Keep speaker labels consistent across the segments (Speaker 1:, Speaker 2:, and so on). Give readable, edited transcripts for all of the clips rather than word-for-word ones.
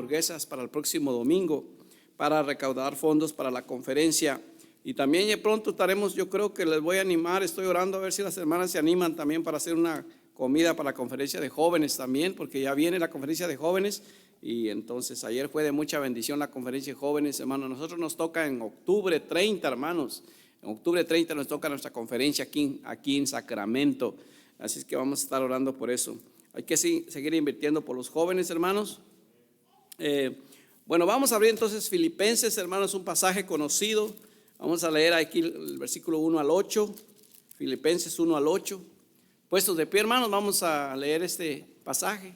Speaker 1: hamburguesas para el próximo domingo para recaudar fondos para la conferencia. Y también de pronto estaremos, yo creo que les voy a animar, estoy orando a ver si las hermanas se animan también para hacer una comida para la conferencia de jóvenes también, porque ya viene la conferencia de jóvenes. Y entonces ayer fue de mucha bendición la conferencia de jóvenes, hermanos. Nosotros nos toca en octubre 30, hermanos. En octubre 30 nos toca nuestra conferencia aquí en Sacramento. Así es que vamos a estar orando por eso. Hay que seguir invirtiendo por los jóvenes, hermanos. Bueno, vamos a abrir entonces Filipenses, hermanos, un pasaje conocido. Vamos a leer aquí el versículo 1 al 8. Filipenses 1 al 8. Puestos de pie, hermanos, vamos a leer este pasaje.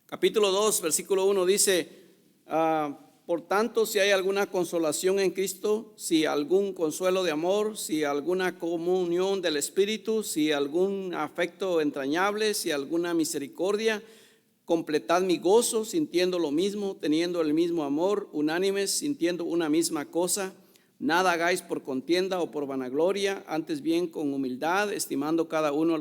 Speaker 1: Capítulo 2, versículo 1 dice: por tanto, si hay alguna consolación en Cristo, si algún consuelo de amor, si alguna comunión del Espíritu, si algún afecto entrañable, si alguna misericordia, completad mi gozo, sintiendo lo mismo, teniendo el mismo amor, unánimes, sintiendo una misma cosa. Nada hagáis por contienda o por vanagloria, antes bien con humildad, estimando cada uno a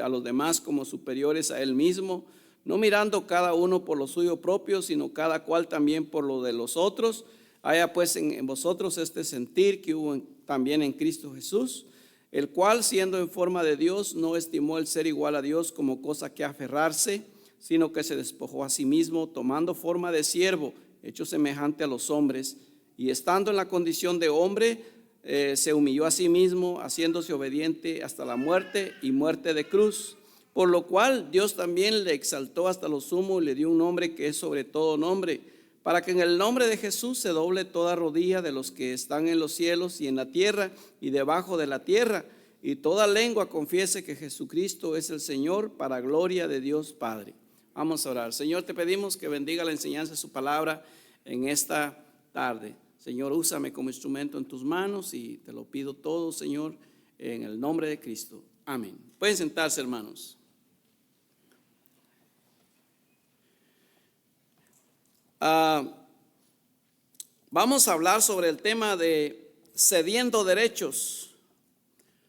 Speaker 1: los demás como superiores a él mismo, no mirando cada uno por lo suyo propio, sino cada cual también por lo de los otros. Haya pues en vosotros este sentir que hubo también en Cristo Jesús, el cual, siendo en forma de Dios, no estimó el ser igual a Dios como cosa que aferrarse, sino que se despojó a sí mismo, tomando forma de siervo, hecho semejante a los hombres, y estando en la condición de hombre, se humilló a sí mismo, haciéndose obediente hasta la muerte y muerte de cruz. Por lo cual Dios también le exaltó hasta lo sumo y le dio un nombre que es sobre todo nombre, para que en el nombre de Jesús se doble toda rodilla de los que están en los cielos y en la tierra y debajo de la tierra, y toda lengua confiese que Jesucristo es el Señor, para gloria de Dios Padre. Vamos a orar. Señor, te pedimos que bendiga la enseñanza de su palabra en esta tarde. Señor, úsame como instrumento en tus manos y te lo pido todo, Señor, en el nombre de Cristo. Amén. Pueden sentarse, hermanos. Vamos a hablar sobre el tema de cediendo derechos.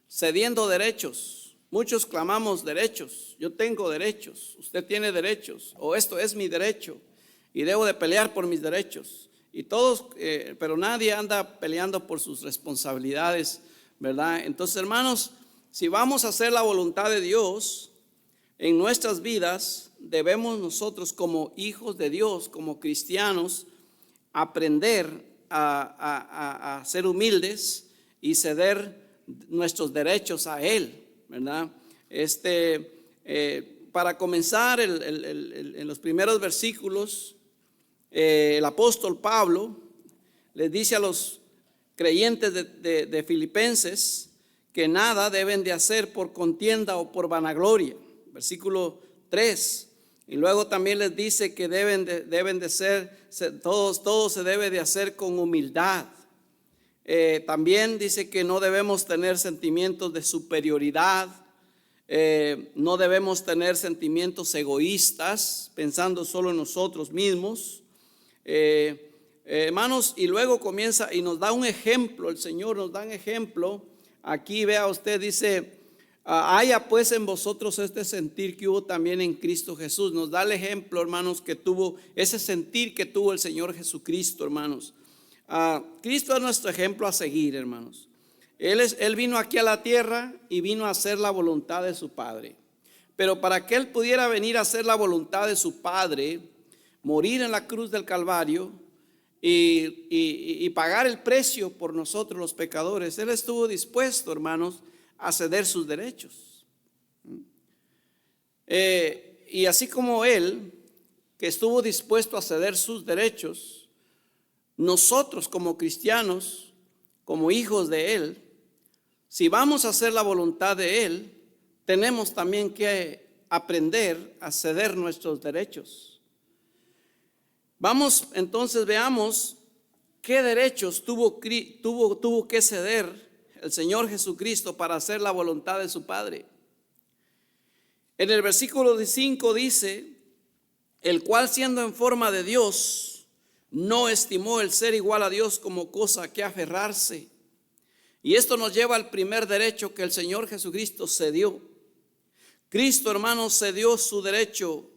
Speaker 1: Cediendo derechos. Muchos clamamos derechos. Yo tengo derechos, usted tiene derechos, o esto es mi derecho y debo de pelear por mis derechos. Y todos, pero nadie anda peleando por sus responsabilidades, ¿verdad? Entonces, hermanos, si vamos a hacer la voluntad de Dios en nuestras vidas, debemos nosotros como hijos de Dios, como cristianos, aprender a ser humildes y ceder nuestros derechos a Él, ¿verdad? Para comenzar, en los primeros versículos, el apóstol Pablo les dice a los creyentes de Filipenses que nada deben de hacer por contienda o por vanagloria. Versículo 3. Y luego también les dice que deben de ser, todo se debe de hacer con humildad. También dice que no debemos tener sentimientos de superioridad, no debemos tener sentimientos egoístas, pensando solo en nosotros mismos. Hermanos, y luego comienza y nos da un ejemplo, el Señor nos da un ejemplo. Aquí vea usted, dice: haya pues en vosotros este sentir que hubo también en Cristo Jesús. Nos da el ejemplo, hermanos, que tuvo ese sentir que tuvo el Señor Jesucristo, hermanos. Cristo es nuestro ejemplo a seguir, hermanos. Él vino aquí a la tierra y vino a hacer la voluntad de su Padre. Pero para que Él pudiera venir a hacer la voluntad de su Padre, morir en la cruz del Calvario y pagar el precio por nosotros los pecadores, Él estuvo dispuesto, hermanos, a ceder sus derechos. Y así como Él, que estuvo dispuesto a ceder sus derechos, nosotros como cristianos, como hijos de Él, si vamos a hacer la voluntad de Él, tenemos también que aprender a ceder nuestros derechos. Vamos, entonces veamos qué derechos tuvo que ceder el Señor Jesucristo para hacer la voluntad de su Padre. En el versículo 5 dice: el cual, siendo en forma de Dios, no estimó el ser igual a Dios como cosa que aferrarse. Y esto nos lleva al primer derecho que el Señor Jesucristo cedió. Cristo, hermanos, cedió su derecho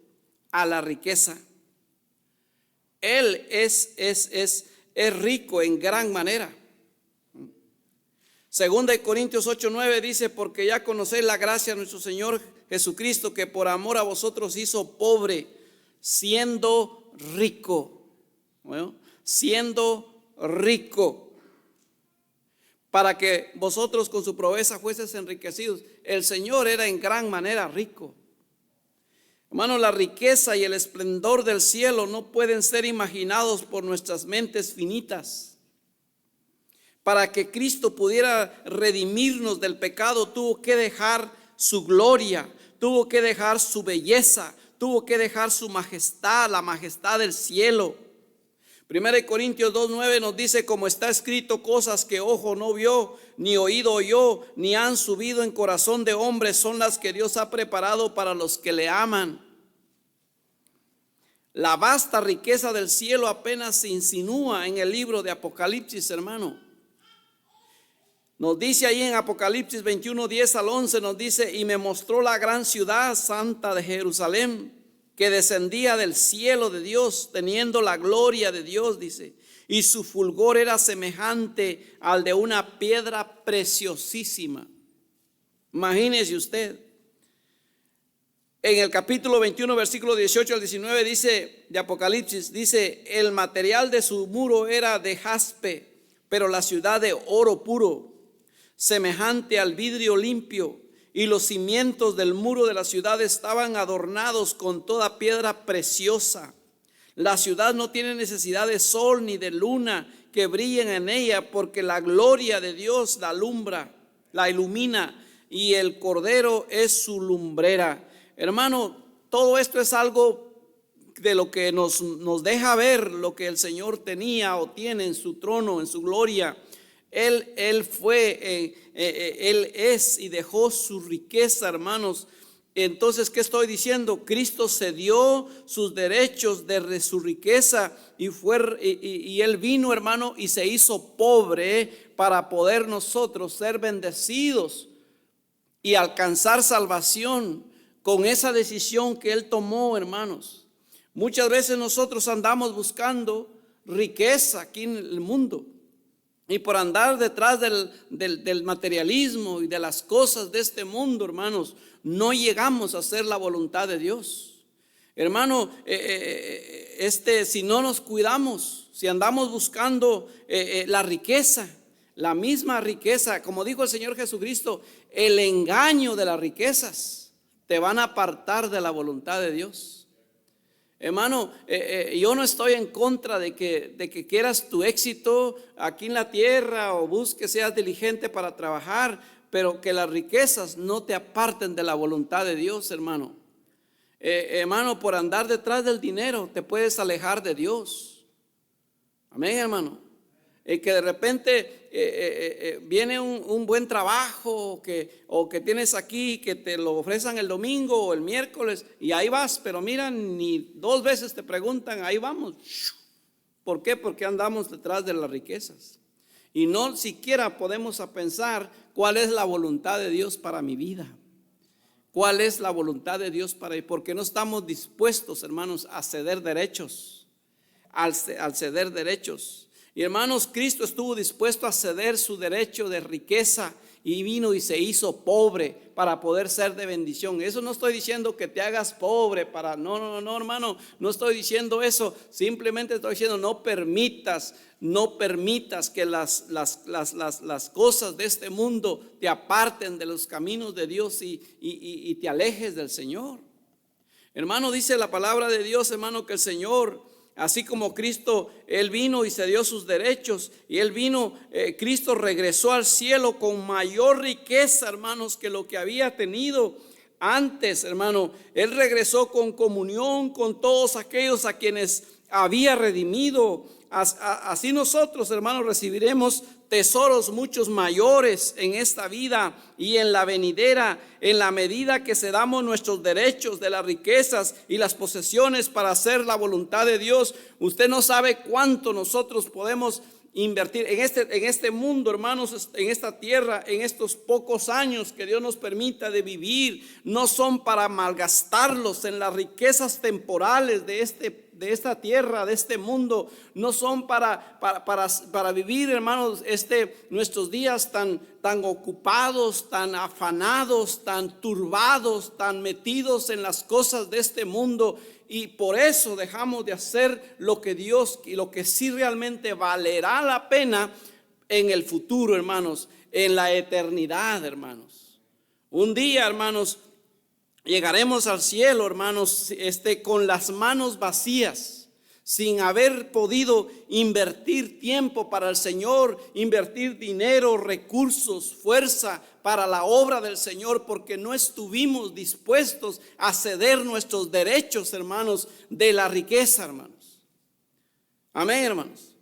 Speaker 1: a la riqueza. Él es rico en gran manera. Segunda de Corintios 8:9 dice: porque ya conocéis la gracia de nuestro Señor Jesucristo, que por amor a vosotros hizo pobre, siendo rico. Bueno, siendo rico, para que vosotros con su proeza fueseis enriquecidos. El Señor era en gran manera rico. Hermano, la riqueza y el esplendor del cielo no pueden ser imaginados por nuestras mentes finitas. Para que Cristo pudiera redimirnos del pecado, tuvo que dejar su gloria, tuvo que dejar su belleza, tuvo que dejar su majestad, la majestad del cielo. 1 Corintios 2:9 nos dice: como está escrito, cosas que ojo no vio, ni oído oyó, ni han subido en corazón de hombre, son las que Dios ha preparado para los que le aman. La vasta riqueza del cielo apenas se insinúa en el libro de Apocalipsis, hermano. Nos dice ahí en Apocalipsis 21:10-11, nos dice: y me mostró la gran ciudad santa de Jerusalén, que descendía del cielo de Dios, teniendo la gloria de Dios, dice, y su fulgor era semejante al de una piedra preciosísima. Imagínese usted. En el capítulo 21, versículo 18 al 19 dice de Apocalipsis, dice: el material de su muro era de jaspe, pero la ciudad de oro puro, semejante al vidrio limpio, y los cimientos del muro de la ciudad estaban adornados con toda piedra preciosa. La ciudad no tiene necesidad de sol ni de luna que brillen en ella, porque la gloria de Dios la alumbra, la ilumina, y el Cordero es su lumbrera. Hermano, todo esto es algo de lo que nos deja ver lo que el Señor tenía o tiene en su trono, en su gloria. Él es y dejó su riqueza, hermanos. Entonces, ¿qué estoy diciendo? Cristo cedió sus derechos de su riqueza y Él vino, hermano, y se hizo pobre para poder nosotros ser bendecidos y alcanzar salvación con esa decisión que Él tomó, hermanos. Muchas veces nosotros andamos buscando riqueza aquí en el mundo. Y por andar detrás del materialismo y de las cosas de este mundo, hermanos, no llegamos a hacer la voluntad de Dios. Hermano, si no nos cuidamos, si andamos buscando la riqueza, la misma riqueza, como dijo el Señor Jesucristo, el engaño de las riquezas te van a apartar de la voluntad de Dios. Hermano, yo no estoy en contra de que quieras tu éxito aquí en la tierra o busques, seas diligente para trabajar, pero que las riquezas no te aparten de la voluntad de Dios, hermano. Hermano, por andar detrás del dinero te puedes alejar de Dios. Amén, hermano. Que de repente viene un buen trabajo o que tienes aquí, que te lo ofrezcan el domingo o el miércoles y ahí vas, pero mira, ni 2 veces te preguntan, ahí vamos. ¿Por qué? Porque andamos detrás de las riquezas y no siquiera podemos pensar cuál es la voluntad de Dios para mi vida. ¿Cuál es la voluntad de Dios para mí? Porque no estamos dispuestos, hermanos, a ceder derechos, al ceder derechos. Y hermanos, Cristo estuvo dispuesto a ceder su derecho de riqueza y vino y se hizo pobre para poder ser de bendición. Eso no estoy diciendo que te hagas pobre para, no, hermano, no estoy diciendo eso. Simplemente estoy diciendo no permitas que las cosas de este mundo te aparten de los caminos de Dios y te alejes del Señor. Hermano, dice la palabra de Dios, hermano, que el Señor, así como Cristo, Él vino y cedió sus derechos y Él vino, Cristo regresó al cielo con mayor riqueza, hermanos, que lo que había tenido antes, hermano. Él regresó con comunión con todos aquellos a quienes había redimido. Así nosotros, hermanos, recibiremos tesoros muchos mayores en esta vida y en la venidera, en la medida que cedamos nuestros derechos de las riquezas y las posesiones para hacer la voluntad de Dios. Usted no sabe cuánto nosotros podemos invertir en este mundo, hermanos, en esta tierra, en estos pocos años que Dios nos permita de vivir, no son para malgastarlos en las riquezas temporales de esta tierra, de este mundo. No son para vivir, hermanos, nuestros días tan ocupados, tan afanados, tan turbados, tan metidos en las cosas de este mundo. Y por eso dejamos de hacer lo que Dios y lo que sí realmente valerá la pena en el futuro, hermanos, en la eternidad, hermanos. Un día, hermanos, llegaremos al cielo, hermanos, con las manos vacías, sin haber podido invertir tiempo para el Señor, invertir dinero, recursos, fuerza para la obra del Señor, porque no estuvimos dispuestos a ceder nuestros derechos, hermanos, de la riqueza, hermanos. Amén, hermanos.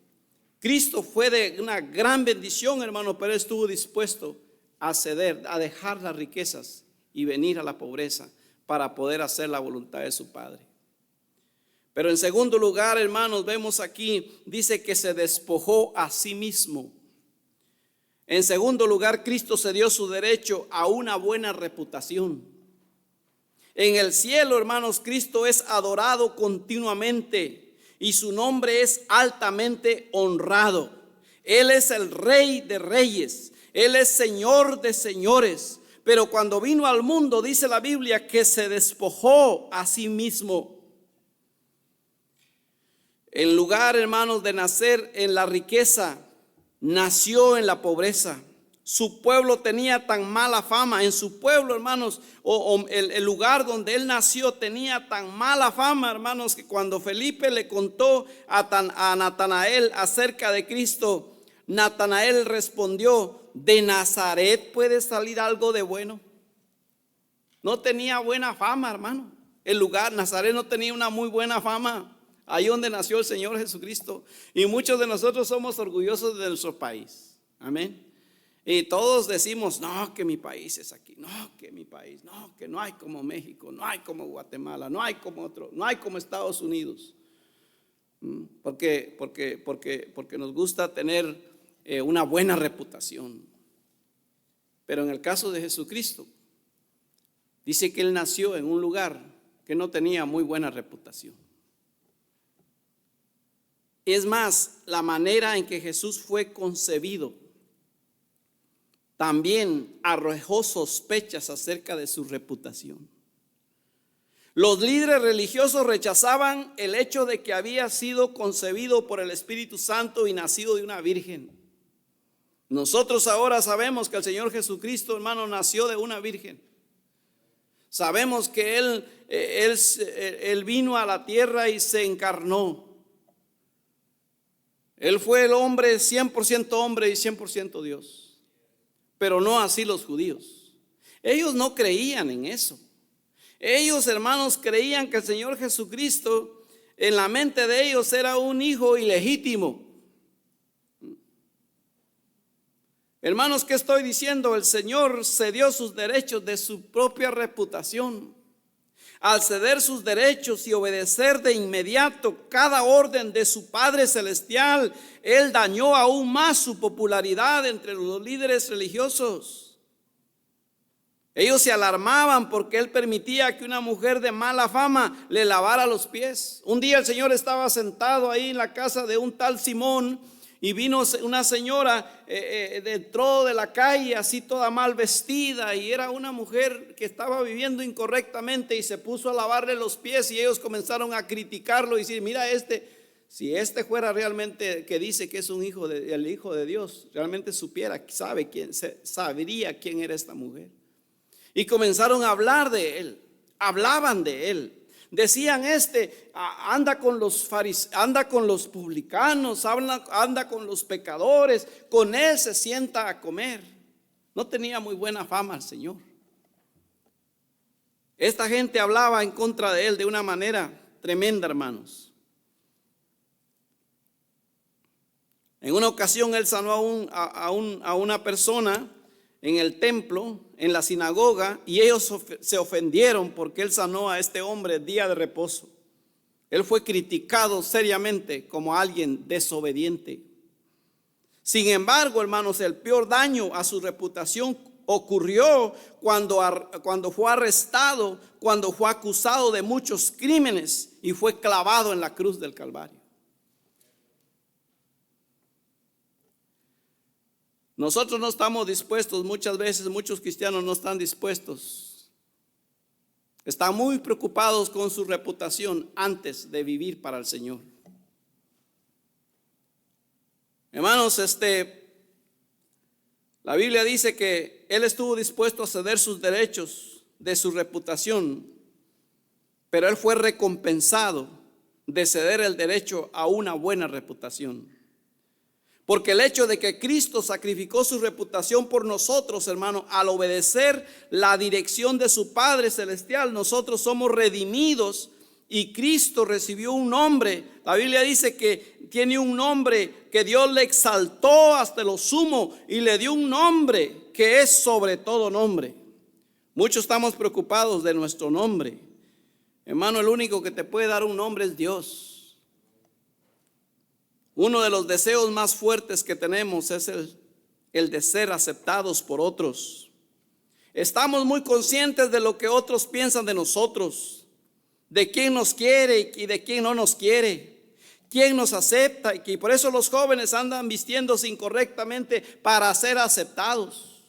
Speaker 1: Cristo fue de una gran bendición, hermano, pero estuvo dispuesto a ceder, a dejar las riquezas y venir a la pobreza para poder hacer la voluntad de su Padre. Pero en segundo lugar, hermanos, vemos aquí, dice que se despojó a sí mismo. En segundo lugar, Cristo se dio su derecho a una buena reputación. En el cielo, hermanos, Cristo es adorado continuamente y su nombre es altamente honrado. Él es el Rey de Reyes, Él es Señor de señores. Pero cuando vino al mundo, dice la Biblia, que se despojó a sí mismo. En lugar, hermanos, de nacer en la riqueza, nació en la pobreza. Su pueblo tenía tan mala fama. En su pueblo, hermanos, el lugar donde él nació tenía tan mala fama, hermanos, que cuando Felipe le contó a Natanael acerca de Cristo, Natanael respondió: ¿de Nazaret puede salir algo de bueno? No tenía buena fama, hermano. El lugar, Nazaret, no tenía una muy buena fama. Ahí donde nació el Señor Jesucristo. Y muchos de nosotros somos orgullosos de nuestro país. Amén. Y todos decimos: no, que mi país es aquí. No, que mi país. No, que no hay como México. No hay como Guatemala. No hay como otro. No hay como Estados Unidos. Porque nos gusta tener una buena reputación. Pero en el caso de Jesucristo, dice que Él nació en un lugar que no tenía muy buena reputación. Es más, la manera en que Jesús fue concebido también arrojó sospechas acerca de su reputación. Los líderes religiosos rechazaban el hecho de que había sido concebido por el Espíritu Santo y nacido de una virgen. Nosotros ahora sabemos que el Señor Jesucristo, hermano, nació de una virgen. Sabemos que Él vino a la tierra y se encarnó. Él fue el hombre, 100% hombre y 100% Dios. Pero no así los judíos. Ellos no creían en eso. Ellos, hermanos, creían que el Señor Jesucristo, en la mente de ellos, era un hijo ilegítimo. Hermanos, ¿qué estoy diciendo? El Señor cedió sus derechos de su propia reputación. Al ceder sus derechos y obedecer de inmediato cada orden de su Padre Celestial, Él dañó aún más su popularidad entre los líderes religiosos. Ellos se alarmaban porque Él permitía que una mujer de mala fama le lavara los pies. Un día el Señor estaba sentado ahí en la casa de un tal Simón, y vino una señora, entró de la calle así toda mal vestida, y era una mujer que estaba viviendo incorrectamente, y se puso a lavarle los pies, y ellos comenzaron a criticarlo y decir: mira, si fuera realmente que dice que es el hijo de Dios, realmente sabría quién era esta mujer. Y comenzaron a hablar de él, hablaban de él. Decían: anda con los anda con los publicanos, anda con los pecadores, con él se sienta a comer. No tenía muy buena fama el Señor. Esta gente hablaba en contra de él de una manera tremenda, hermanos. En una ocasión él sanó a una persona en el templo, en la sinagoga, y ellos se ofendieron porque él sanó a este hombre el día de reposo. Él fue criticado seriamente como alguien desobediente. Sin embargo, hermanos, el peor daño a su reputación ocurrió cuando fue arrestado, cuando fue acusado de muchos crímenes y fue clavado en la cruz del Calvario. Nosotros no estamos dispuestos, muchas veces muchos cristianos no están dispuestos. Están muy preocupados con su reputación antes de vivir para el Señor. Hermanos, la Biblia dice que Él estuvo dispuesto a ceder sus derechos de su reputación, pero Él fue recompensado de ceder el derecho a una buena reputación. Porque el hecho de que Cristo sacrificó su reputación por nosotros, hermano, al obedecer la dirección de su Padre Celestial, nosotros somos redimidos y Cristo recibió un nombre. La Biblia dice que tiene un nombre que Dios le exaltó hasta lo sumo y le dio un nombre que es sobre todo nombre. Muchos estamos preocupados de nuestro nombre. Hermano, el único que te puede dar un nombre es Dios. Uno de los deseos más fuertes que tenemos es el de ser aceptados por otros. Estamos muy conscientes de lo que otros piensan de nosotros, de quién nos quiere y de quién no nos quiere, quién nos acepta, y por eso los jóvenes andan vistiéndose incorrectamente para ser aceptados.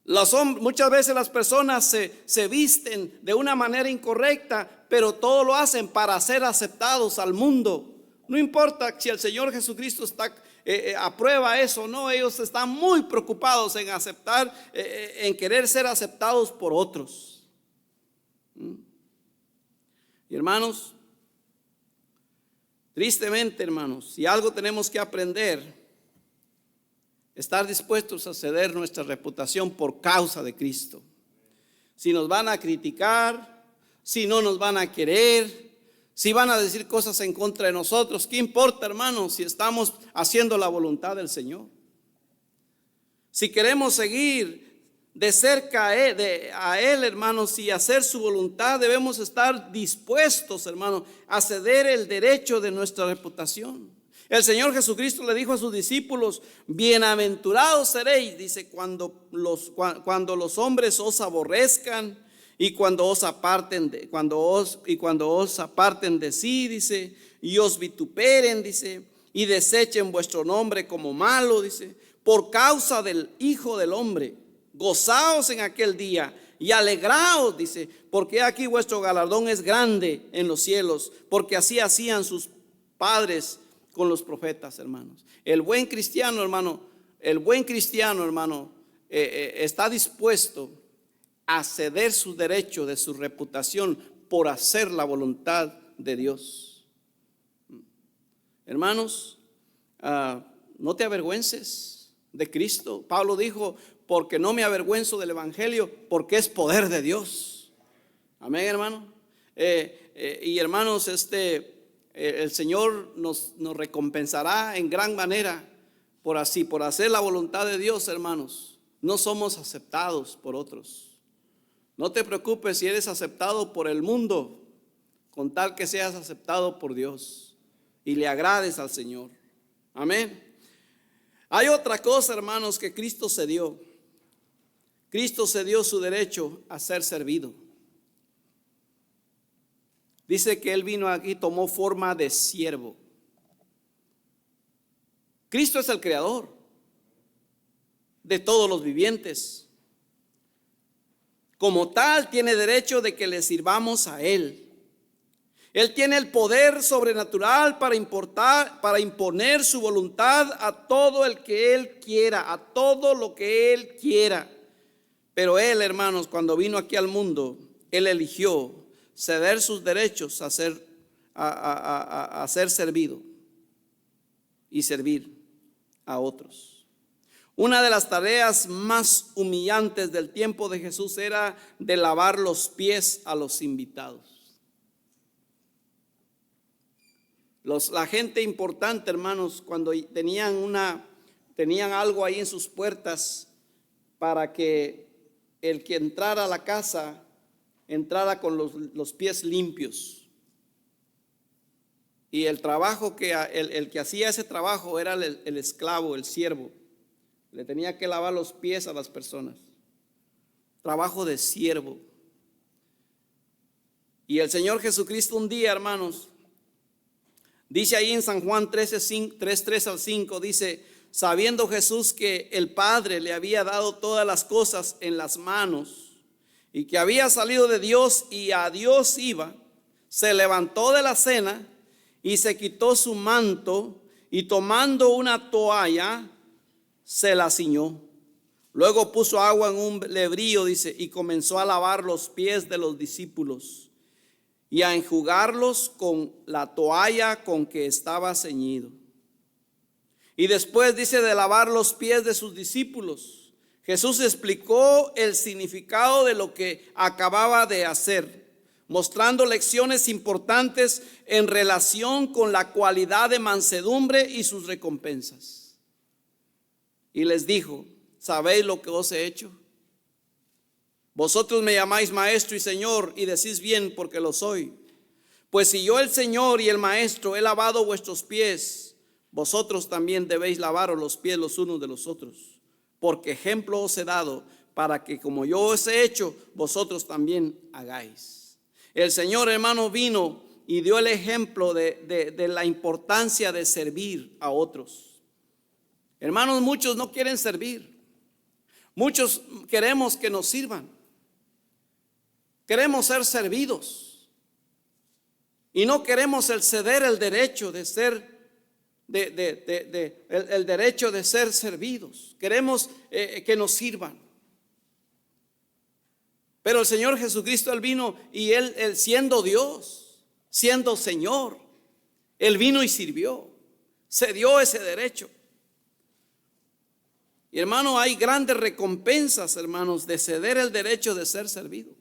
Speaker 1: Muchas veces las personas se visten de una manera incorrecta, pero todo lo hacen para ser aceptados al mundo. No importa si el Señor Jesucristo aprueba eso o no, ellos están muy preocupados en aceptar, en querer ser aceptados por otros. Y hermanos, tristemente, hermanos, si algo tenemos que aprender, estar dispuestos a ceder nuestra reputación por causa de Cristo. Si nos van a criticar, si no nos van a querer, si van a decir cosas en contra de nosotros, ¿qué importa, hermanos, si estamos haciendo la voluntad del Señor? Si queremos seguir de cerca a Él, hermanos, y hacer su voluntad, debemos estar dispuestos, hermanos, a ceder el derecho de nuestra reputación. El Señor Jesucristo le dijo a sus discípulos: bienaventurados seréis, dice, cuando los hombres os aborrezcan y cuando os aparten de sí, dice, y os vituperen, dice, y desechen vuestro nombre como malo, dice, por causa del Hijo del Hombre. Gozaos en aquel día y alegraos, dice, porque aquí vuestro galardón es grande en los cielos, porque así hacían sus padres con los profetas, hermanos. El buen cristiano, hermano, está dispuesto a ceder su derecho de su reputación por hacer la voluntad de Dios. Hermanos, no te avergüences de Cristo. Pablo dijo: porque no me avergüenzo del evangelio, porque es poder de Dios. Amén, hermano. Y hermanos, el Señor nos recompensará en gran manera por hacer la voluntad de Dios, hermanos. No somos aceptados por otros. No te preocupes si eres aceptado por el mundo, con tal que seas aceptado por Dios y le agrades al Señor. Amén. Hay otra cosa, hermanos, que Cristo cedió. Cristo cedió su derecho a ser servido. Dice que Él vino aquí, tomó forma de siervo. Cristo es el creador de todos los vivientes. Como tal, tiene derecho de que le sirvamos a Él. Él tiene el poder sobrenatural para imponer su voluntad a todo el que Él quiera, a todo lo que Él quiera. Pero Él, hermanos, cuando vino aquí al mundo, Él eligió ceder sus derechos a ser servido y servir a otros. Una de las tareas más humillantes del tiempo de Jesús era de lavar los pies a los invitados. La gente importante, hermanos, cuando tenían algo ahí en sus puertas para que el que entrara a la casa entrara con los pies limpios. Y el trabajo el que hacía ese trabajo era el esclavo, el siervo. Le tenía que lavar los pies a las personas. Trabajo de siervo. Y el Señor Jesucristo un día, hermanos, dice ahí en San Juan 3:3 al 5, dice: sabiendo Jesús que el Padre le había dado todas las cosas en las manos y que había salido de Dios y a Dios iba, se levantó de la cena y se quitó su manto y tomando una toalla se la ciñó. Luego puso agua en un lebrillo, dice, y comenzó a lavar los pies de los discípulos y a enjugarlos con la toalla con que estaba ceñido. Y después, dice, de lavar los pies de sus discípulos, Jesús explicó el significado de lo que acababa de hacer, mostrando lecciones importantes en relación con la cualidad de mansedumbre y sus recompensas. Y les dijo: ¿sabéis lo que os he hecho? Vosotros me llamáis maestro y señor, y decís bien, porque lo soy. Pues si yo, el Señor y el maestro, he lavado vuestros pies, vosotros también debéis lavaros los pies los unos de los otros, porque ejemplo os he dado, para que como yo os he hecho, vosotros también hagáis. El Señor, hermano, vino y dio el ejemplo de la importancia de servir a otros. Hermanos, muchos no quieren servir. Muchos queremos que nos sirvan. Queremos ser servidos. Y no queremos ceder el derecho de ser el derecho de ser servidos. Queremos que nos sirvan. Pero el Señor Jesucristo, Él vino y él siendo Dios, siendo Señor, Él vino y sirvió. Se dio ese derecho. Y hermano, hay grandes recompensas, hermanos, de ceder el derecho de ser servido.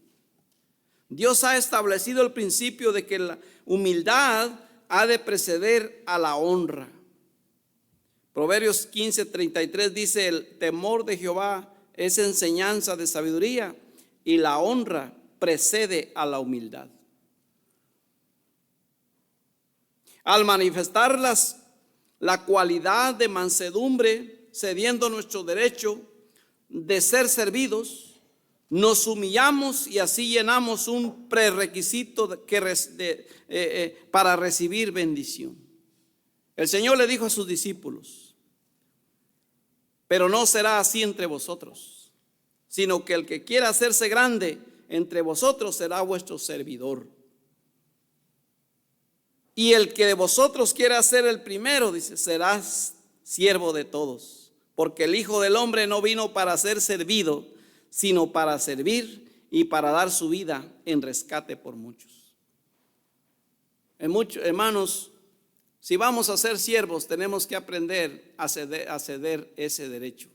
Speaker 1: Dios ha establecido el principio de que la humildad ha de preceder a la honra. Proverbios 15:33 dice: el temor de Jehová es enseñanza de sabiduría y la honra precede a la humildad. Al manifestar la cualidad de mansedumbre, cediendo nuestro derecho de ser servidos, nos humillamos y así llenamos un prerequisito para recibir bendición. El Señor le dijo a sus discípulos: pero no será así entre vosotros, sino que el que quiera hacerse grande entre vosotros será vuestro servidor. Y el que de vosotros quiera ser el primero, dice, serás siervo de todos. Porque el Hijo del Hombre no vino para ser servido, sino para servir y para dar su vida en rescate por muchos. Hermanos, si vamos a ser siervos, tenemos que aprender a ceder ese derecho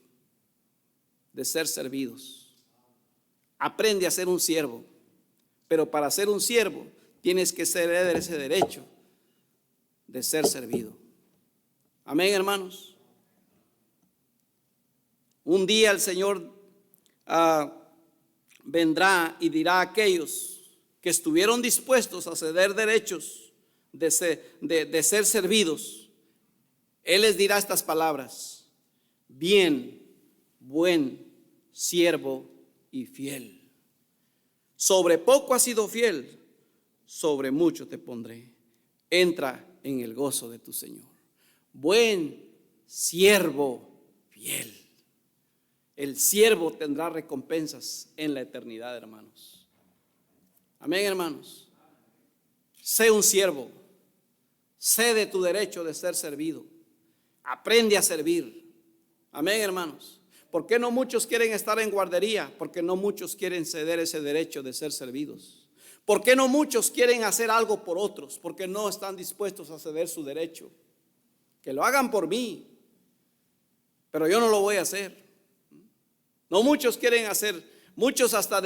Speaker 1: de ser servidos. Aprende a ser un siervo, pero para ser un siervo tienes que ceder ese derecho de ser servido. Amén, hermanos. Un día el Señor vendrá y dirá a aquellos que estuvieron dispuestos a ceder derechos de ser servidos. Él les dirá estas palabras: bien, buen siervo y fiel. Sobre poco has sido fiel, sobre mucho te pondré. Entra en el gozo de tu Señor. Buen siervo fiel. El siervo tendrá recompensas en la eternidad, hermanos. Amén, hermanos. Sé un siervo. Cede tu derecho de ser servido. Aprende a servir. Amén, hermanos. ¿Por qué no muchos quieren estar en guardería? Porque no muchos quieren ceder ese derecho de ser servidos. ¿Por qué no muchos quieren hacer algo por otros? Porque no están dispuestos a ceder su derecho. Que lo hagan por mí, pero yo no lo voy a hacer. No muchos quieren hacer, muchos hasta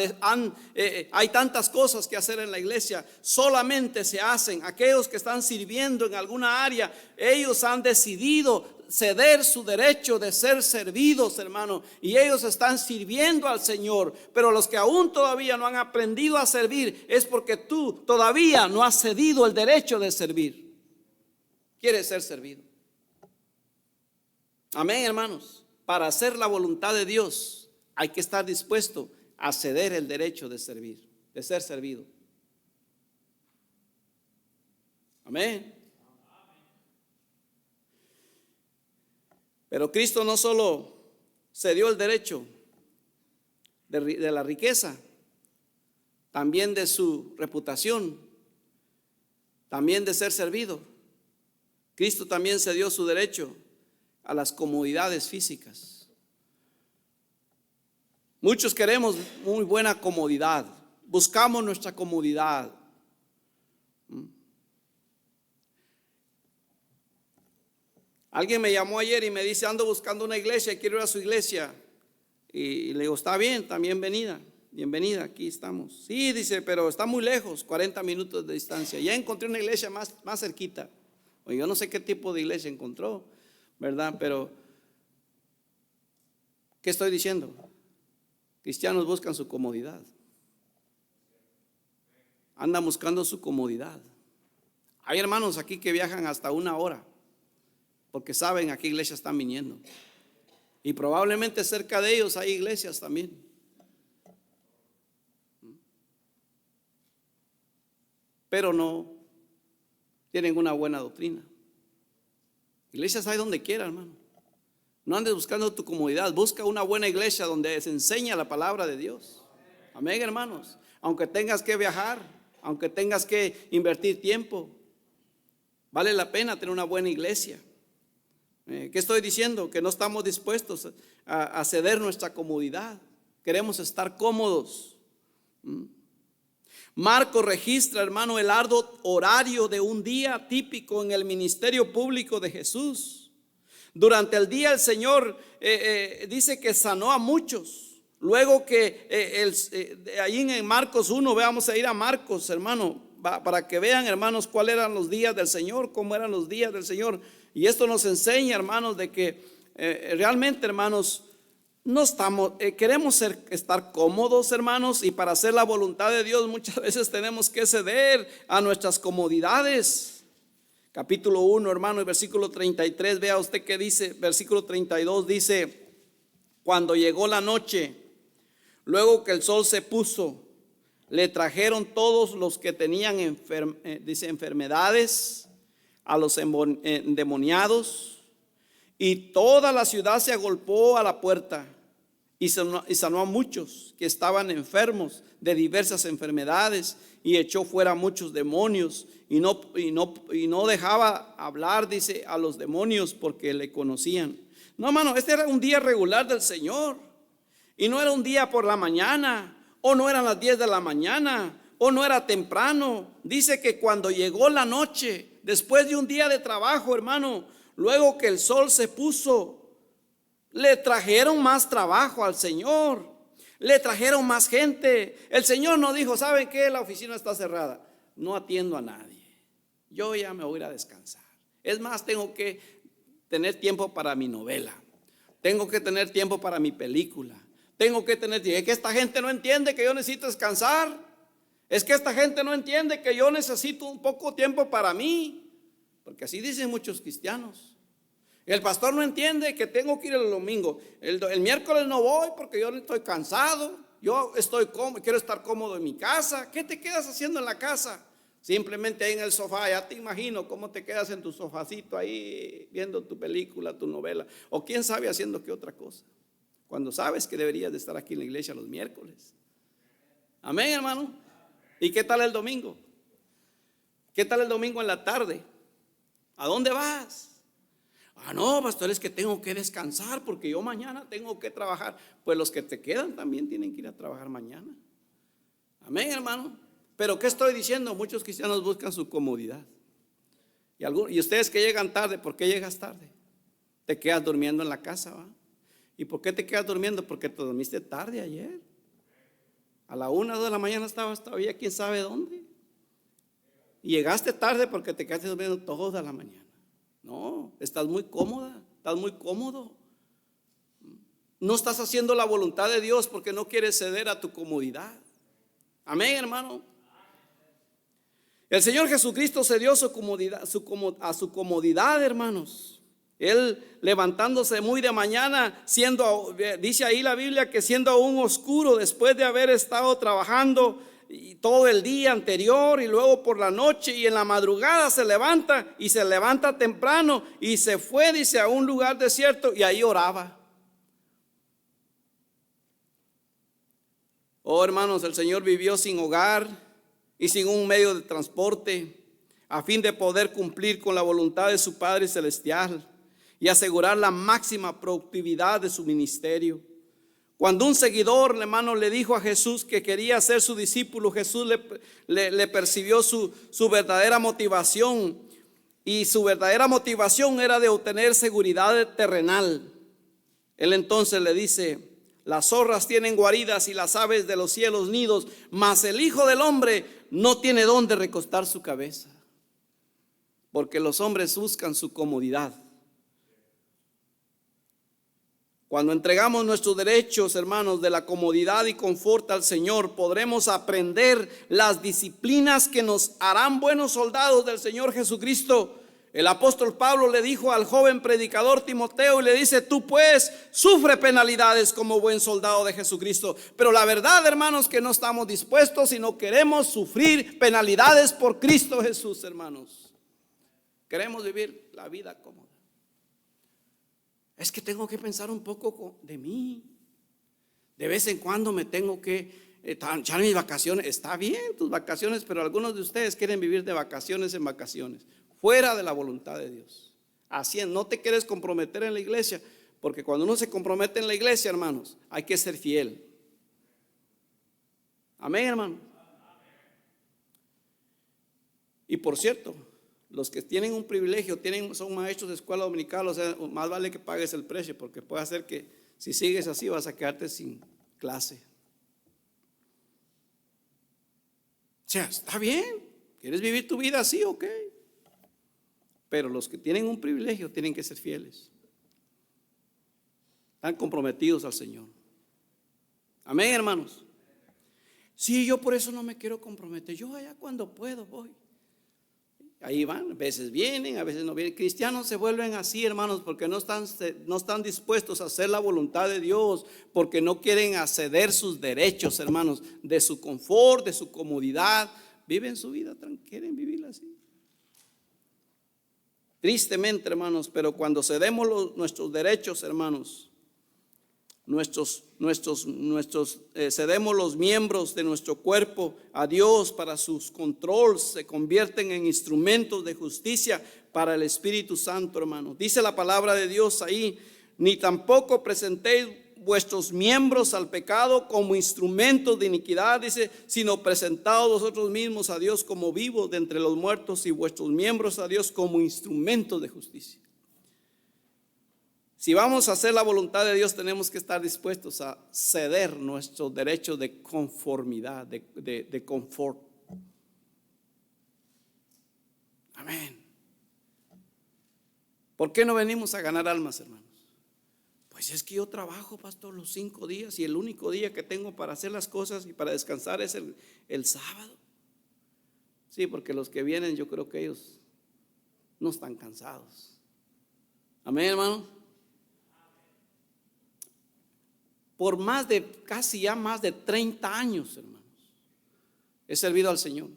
Speaker 1: hay tantas cosas que hacer en la iglesia, solamente se hacen. Aquellos que están sirviendo en alguna área, ellos han decidido ceder su derecho de ser servidos, hermano, y ellos están sirviendo al Señor. Pero los que aún todavía no han aprendido a servir es porque tú todavía no has cedido el derecho de servir. quiere ser servido. Amén, hermanos. Para hacer la voluntad de Dios hay que estar dispuesto a ceder el derecho de servir, de ser servido. Amén. Pero Cristo no solo cedió el derecho de la riqueza, también de su reputación, también de ser servido. Cristo también cedió su derecho a las comodidades físicas. Muchos queremos muy buena comodidad, buscamos nuestra comodidad. Alguien me llamó ayer y me dice: ando buscando una iglesia, quiero ir a su iglesia. Y le digo: está bien, también bienvenida, aquí estamos. Sí, dice, pero está muy lejos, 40 minutos de distancia. Ya encontré una iglesia más cerquita. O yo no sé qué tipo de iglesia encontró, ¿verdad? Pero, ¿qué estoy diciendo? Cristianos buscan su comodidad. Andan buscando su comodidad. Hay hermanos aquí que viajan hasta 1 hora porque saben a qué iglesia están viniendo. Y probablemente cerca de ellos hay iglesias también. Pero no tienen una buena doctrina. Iglesias hay donde quiera, hermano. No andes buscando tu comodidad. Busca una buena iglesia donde se enseña la palabra de Dios. Amén, hermanos. Aunque tengas que viajar, aunque tengas que invertir tiempo, vale la pena tener una buena iglesia. ¿Qué estoy diciendo? Que no estamos dispuestos a ceder nuestra comodidad. Queremos estar cómodos. Marcos registra, hermano, el arduo horario de un día típico en el ministerio público de Jesús. Durante el día el Señor dice que sanó a muchos. Luego que ahí en Marcos 1, vamos a ir a Marcos, hermano, para que vean, hermanos, cuáles eran los días del Señor, cómo eran los días del Señor. Y esto nos enseña, hermanos, de que realmente, hermanos, no estamos, queremos estar cómodos, hermanos, y para hacer la voluntad de Dios muchas veces tenemos que ceder a nuestras comodidades. Capítulo 1, hermano, y versículo 33, vea usted qué dice. Versículo 32 dice: cuando llegó la noche, luego que el sol se puso, le trajeron todos los que tenían enfermedades, a los endemoniados, y toda la ciudad se agolpó a la puerta y sanó a muchos que estaban enfermos de diversas enfermedades, y echó fuera muchos demonios, y no dejaba hablar, dice, a los demonios porque le conocían. No, hermano, este era un día regular del Señor, y no era un día por la mañana, o no eran las 10 de la mañana, o no era temprano. Dice que cuando llegó la noche, después de un día de trabajo, hermano, luego que el sol se puso, le trajeron más trabajo al Señor, le trajeron más gente. El Señor no dijo: ¿saben qué? La oficina está cerrada, no atiendo a nadie, yo ya me voy a ir a descansar. Es más, tengo que tener tiempo para mi novela, tengo que tener tiempo para mi película, tengo que tener tiempo. Es que esta gente no entiende que yo necesito descansar. Es que esta gente no entiende que yo necesito un poco tiempo para mí. Porque así dicen muchos cristianos. El pastor no entiende que tengo que ir el domingo. El miércoles no voy porque yo estoy cansado. Yo estoy cómodo, quiero estar cómodo en mi casa. ¿Qué te quedas haciendo en la casa? Simplemente ahí en el sofá. Ya te imagino cómo te quedas en tu sofacito ahí viendo tu película, tu novela, o quién sabe haciendo qué otra cosa, cuando sabes que deberías de estar aquí en la iglesia los miércoles. Amén, hermano. ¿Y qué tal el domingo? ¿Qué tal el domingo en la tarde? ¿A dónde vas? No, pastor, es que tengo que descansar porque yo mañana tengo que trabajar. Pues los que te quedan también tienen que ir a trabajar mañana. Amén, hermano. Pero ¿qué estoy diciendo? Muchos cristianos buscan su comodidad. Y ustedes que llegan tarde, ¿por qué llegas tarde? Te quedas durmiendo en la casa, ¿va? ¿Y por qué te quedas durmiendo? Porque te dormiste tarde ayer. A la 1 o 2 de la mañana estabas todavía quién sabe dónde. Y llegaste tarde porque te quedaste durmiendo toda la mañana. No, estás muy cómoda, estás muy cómodo. No estás haciendo la voluntad de Dios porque no quieres ceder a tu comodidad. Amén, hermano. El Señor Jesucristo se dio su comodidad, a su comodidad, hermanos. Él levantándose muy de mañana, dice ahí la Biblia que siendo aún oscuro, después de haber estado trabajando y todo el día anterior y luego por la noche y en la madrugada se levanta temprano y se fue, dice, a un lugar desierto y ahí oraba. Oh, hermanos, el Señor vivió sin hogar y sin un medio de transporte a fin de poder cumplir con la voluntad de su Padre Celestial y asegurar la máxima productividad de su ministerio. Cuando un seguidor, hermano, le dijo a Jesús que quería ser su discípulo, Jesús le percibió su verdadera motivación, y su verdadera motivación era de obtener seguridad terrenal. Él entonces le dice: las zorras tienen guaridas y las aves de los cielos nidos, mas el Hijo del Hombre no tiene dónde recostar su cabeza. Porque los hombres buscan su comodidad. Cuando entregamos nuestros derechos, hermanos, de la comodidad y confort al Señor, podremos aprender las disciplinas que nos harán buenos soldados del Señor Jesucristo. El apóstol Pablo le dijo al joven predicador Timoteo y le dice: tú pues sufre penalidades como buen soldado de Jesucristo. Pero la verdad, hermanos, que no estamos dispuestos y no queremos sufrir penalidades por Cristo Jesús, hermanos. Queremos vivir la vida cómoda. Es que tengo que pensar un poco de mí. De vez en cuando me tengo que echar mis vacaciones. Está bien tus vacaciones, pero algunos de ustedes quieren vivir de vacaciones en vacaciones, fuera de la voluntad de Dios. Así no te quieres comprometer en la iglesia, porque cuando uno se compromete en la iglesia, hermanos, hay que ser fiel. Amén, hermano. Y por cierto, los que tienen un privilegio, son maestros de escuela dominical, o sea, más vale que pagues el precio, porque puede hacer que si sigues así vas a quedarte sin clase. O sea, está bien, ¿quieres vivir tu vida así? Ok. Pero los que tienen un privilegio tienen que ser fieles. Están comprometidos al Señor. Amén, hermanos. Sí, yo por eso no me quiero comprometer. Yo allá cuando puedo voy. Ahí van, a veces vienen, a veces no vienen. Cristianos se vuelven así, hermanos, porque no están dispuestos a hacer la voluntad de Dios, porque no quieren acceder sus derechos, hermanos, de su confort, de su comodidad. Viven su vida, quieren vivirla así. Tristemente, hermanos, pero cuando cedemos nuestros derechos, hermanos, cedemos los miembros de nuestro cuerpo a Dios para sus controles, se convierten en instrumentos de justicia para el Espíritu Santo, hermanos. Dice la palabra de Dios ahí: ni tampoco presentéis vuestros miembros al pecado como instrumentos de iniquidad, dice, sino presentaos vosotros mismos a Dios como vivos de entre los muertos y vuestros miembros a Dios como instrumentos de justicia. Si vamos a hacer la voluntad de Dios, tenemos que estar dispuestos a ceder nuestros derechos de conformidad, de confort. Amén. ¿Por qué no venimos a ganar almas, hermanos? Pues es que yo trabajo, pastor, los 5 días y el único día que tengo para hacer las cosas y para descansar es el sábado. Sí, porque los que vienen, yo creo que ellos no están cansados. Amén, hermano. Por casi ya más de 30 años, hermanos, he servido al Señor.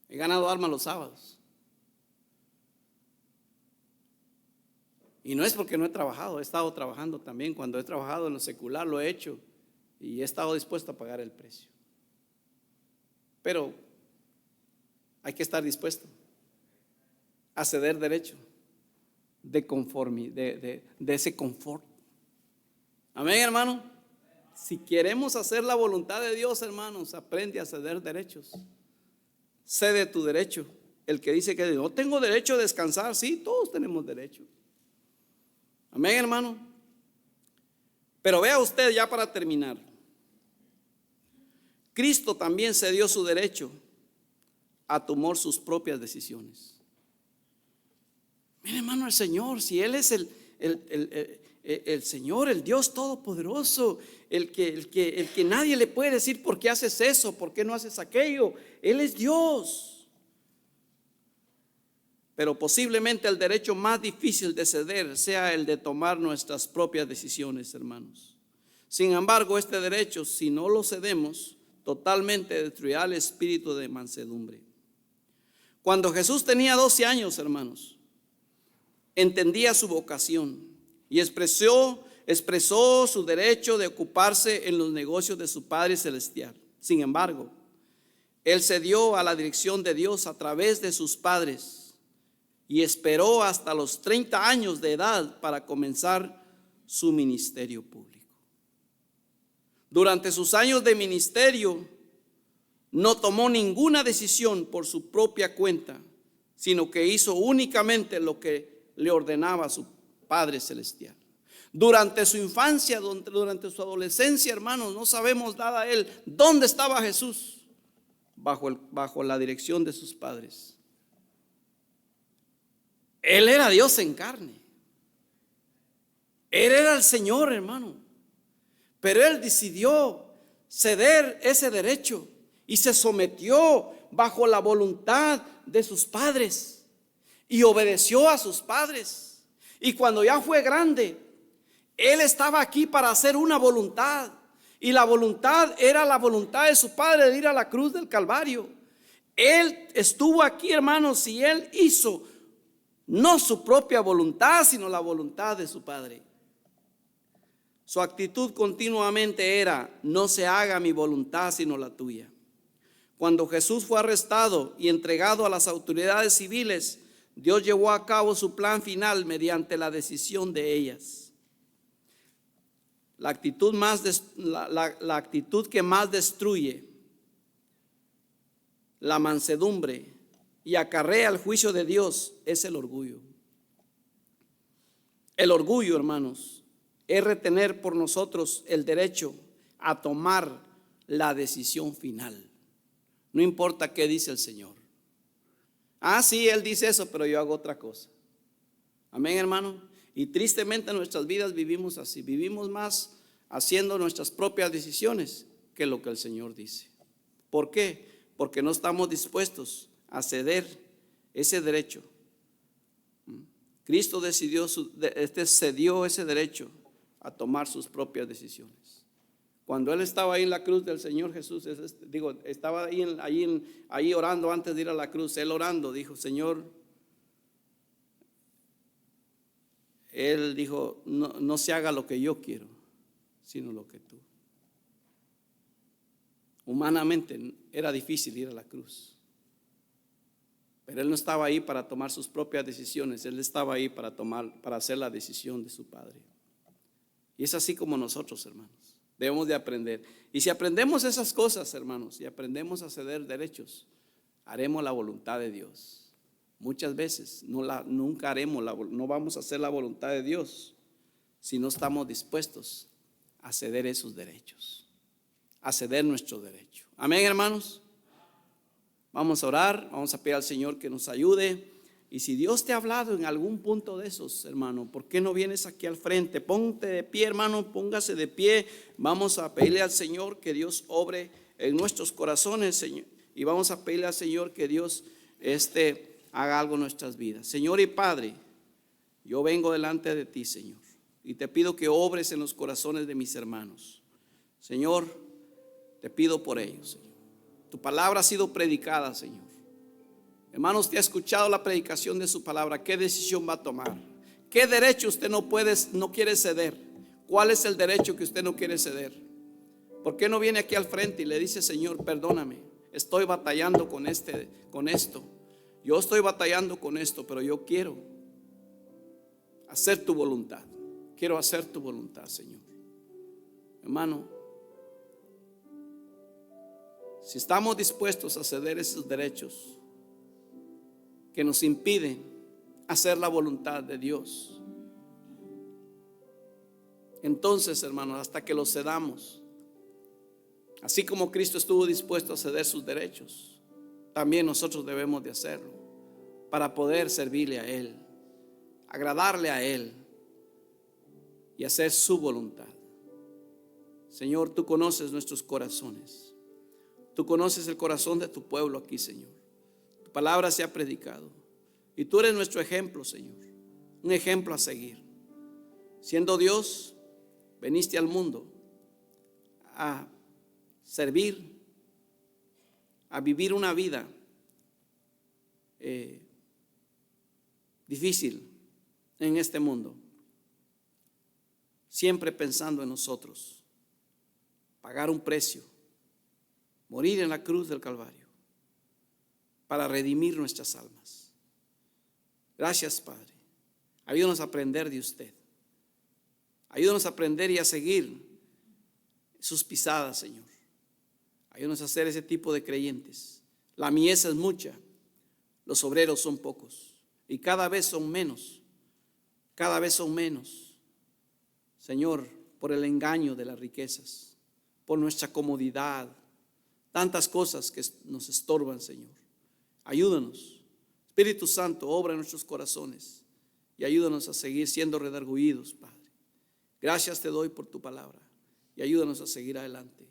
Speaker 1: He ganado almas los sábados. Y no es porque no he trabajado, he estado trabajando también. Cuando he trabajado en lo secular lo he hecho y he estado dispuesto a pagar el precio. Pero hay que estar dispuesto a ceder derecho de ese confort. Amén, hermano. Si queremos hacer la voluntad de Dios, hermanos, aprende a ceder derechos. Cede tu derecho. El que dice que no tengo derecho a descansar, sí, todos tenemos derecho. Amén, hermano. Pero vea usted, ya para terminar, Cristo también cedió su derecho a tomar sus propias decisiones. Mire, hermano, el Señor, si Él es el Señor, el Dios Todopoderoso, el que nadie le puede decir por qué haces eso, por qué no haces aquello. Él es Dios. Pero posiblemente el derecho más difícil de ceder sea el de tomar nuestras propias decisiones, hermanos. Sin embargo, este derecho, si no lo cedemos, totalmente destruirá el espíritu de mansedumbre. Cuando Jesús tenía 12 años, hermanos, entendía su vocación y expresó su derecho de ocuparse en los negocios de su Padre Celestial. Sin embargo, él cedió a la dirección de Dios a través de sus padres y esperó hasta los 30 años de edad para comenzar su ministerio público. Durante sus años de ministerio no tomó ninguna decisión por su propia cuenta, sino que hizo únicamente lo que le ordenaba su Padre Celestial. Durante su infancia, durante su adolescencia, hermanos, no sabemos nada de él. ¿Dónde estaba Jesús? Bajo la dirección de sus padres. Él era Dios en carne. Él era el Señor, hermano. Pero él decidió ceder ese derecho y se sometió bajo la voluntad de sus padres y obedeció a sus padres. Y cuando ya fue grande, él estaba aquí para hacer una voluntad, y la voluntad era la voluntad de su padre de ir a la cruz del Calvario. Él estuvo aquí, hermanos, y él hizo no su propia voluntad, sino la voluntad de su padre. Su actitud continuamente era: no se haga mi voluntad sino la tuya. Cuando Jesús fue arrestado y entregado a las autoridades civiles, Dios llevó a cabo su plan final mediante la decisión de ellas. La actitud que más destruye la mansedumbre y acarrea el juicio de Dios es el orgullo. El orgullo, hermanos, es retener por nosotros el derecho a tomar la decisión final. No importa qué dice el Señor. Sí, Él dice eso, pero yo hago otra cosa. Amén, hermano. Y tristemente en nuestras vidas vivimos así. Vivimos más haciendo nuestras propias decisiones que lo que el Señor dice. ¿Por qué? Porque no estamos dispuestos a ceder ese derecho. Cristo cedió ese derecho a tomar sus propias decisiones. Cuando él estaba ahí en la cruz del Señor Jesús, estaba ahí orando antes de ir a la cruz. Él orando dijo: Señor, él dijo: no se haga lo que yo quiero, sino lo que tú. Humanamente era difícil ir a la cruz, pero él no estaba ahí para tomar sus propias decisiones. Él estaba ahí para hacer la decisión de su Padre. Y es así como nosotros, hermanos, debemos de aprender. Y si aprendemos esas cosas, hermanos, y aprendemos a ceder derechos, haremos la voluntad de Dios. Muchas veces nunca no vamos a hacer la voluntad de Dios si no estamos dispuestos a ceder esos derechos, a ceder nuestro derecho. Amén, hermanos. Vamos a orar, vamos a pedir al Señor que nos ayude. Y si Dios te ha hablado en algún punto de esos, hermano, ¿por qué no vienes aquí al frente? Ponte de pie, hermano, póngase de pie. Vamos a pedirle al Señor que Dios obre en nuestros corazones, Señor. Y vamos a pedirle al Señor que Dios haga algo en nuestras vidas. Señor y Padre, yo vengo delante de ti, Señor, y te pido que obres en los corazones de mis hermanos. Señor, te pido por ellos, Señor. Tu palabra ha sido predicada, Señor. Hermanos, te ha escuchado la predicación de su palabra. ¿Qué decisión va a tomar? ¿Qué derecho usted no quiere ceder? ¿Cuál es el derecho que usted no quiere ceder? ¿Por qué no viene aquí al frente y le dice: Señor, perdóname, estoy batallando con esto? Yo estoy batallando con esto, pero yo quiero hacer tu voluntad. Quiero hacer tu voluntad, Señor. Hermano, si estamos dispuestos a ceder esos derechos que nos impiden hacer la voluntad de Dios, entonces, hermanos, hasta que los cedamos, así como Cristo estuvo dispuesto a ceder sus derechos, también nosotros debemos de hacerlo para poder servirle a Él, agradarle a Él y hacer su voluntad. Señor, tú conoces nuestros corazones. Tú conoces el corazón de tu pueblo aquí, Señor. Tu palabra se ha predicado y tú eres nuestro ejemplo, Señor, un ejemplo a seguir. Siendo Dios, veniste al mundo a servir, a vivir una vida difícil en este mundo, siempre pensando en nosotros, pagar un precio, morir en la cruz del Calvario para redimir nuestras almas. Gracias, Padre. Ayúdanos a aprender de usted. Ayúdanos a aprender y a seguir sus pisadas, Señor. Ayúdanos a ser ese tipo de creyentes. La mies es mucha, los obreros son pocos y cada vez son menos. Cada vez son menos. Señor, por el engaño de las riquezas, por nuestra comodidad, tantas cosas que nos estorban, Señor. Ayúdanos. Espíritu Santo, obra en nuestros corazones y ayúdanos a seguir siendo redargüidos, Padre. Gracias te doy por tu palabra y ayúdanos a seguir adelante.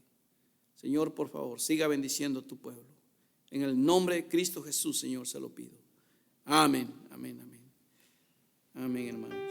Speaker 1: Señor, por favor, siga bendiciendo a tu pueblo. En el nombre de Cristo Jesús, Señor, se lo pido. Amén, amén, amén. Amén, hermano.